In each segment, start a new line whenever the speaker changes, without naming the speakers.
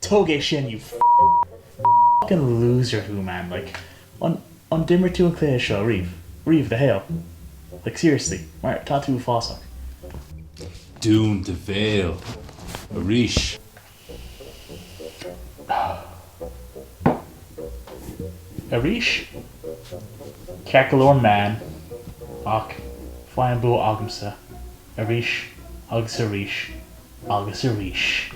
Todhchaí sin, you fucking loser who, man. Like, on dimmer tú an clé seo, Reeve the hail. Like, seriously, mar tá tú fásach.
Dún de Béal. A ríis.
A ríis? Cearcolór man. Ach, fáin bú agamsa. A ríis, agus a ríis, agus a ríis.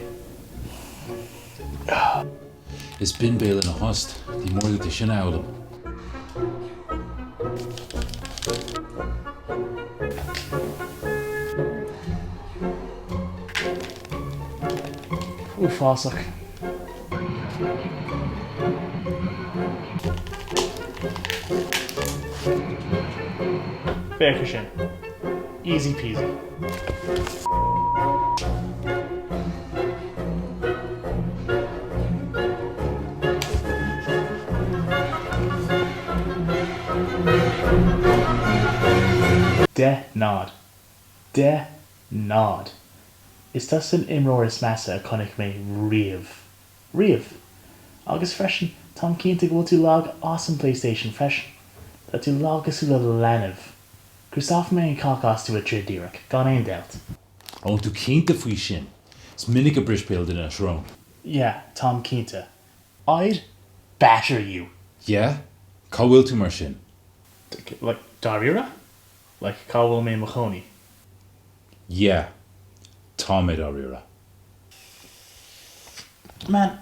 Is bin Béal in a Thost. Dí mór de sin álam.
Ú fásach. Béir sin. Easy peasy. De nod. Is tas an imróir is measa a connic mé riamh. Agus freisin, tám cinnta go bhfuil tú lag awesome PlayStation freisin. Tá tú lágus le lenah. Gúsaf mé an cácás tú a trídíreach, gan éon doubt.
Ón tú cinnta faoi sin. Is minic a bris Béal duine srón.
Yeah, tám cinnta. I'd batter you.
Yeah? Cá bhfuil tú mar sin?
Like, Darira? Like, cá bhfuil mé Mahoney.
Yeah. Tá méid á rira.
Man,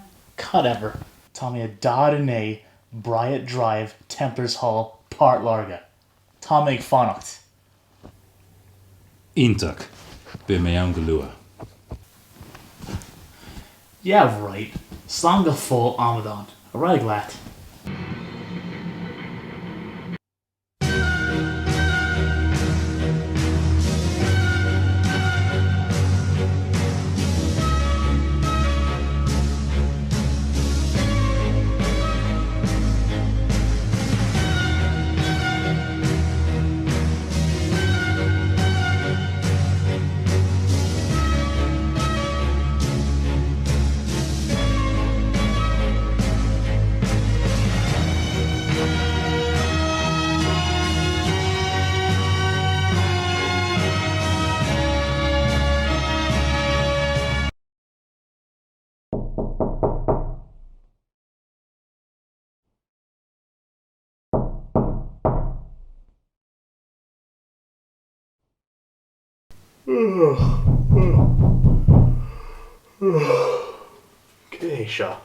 whatever. Tá mé a lena, Bryant Drive, Templars Hall, Port Larga. Tá mé ag fanacht.
Ítach. Bé mé an go lua.
Yeah, right. Slán go fó Amadán. A raig leat. Okay, sure.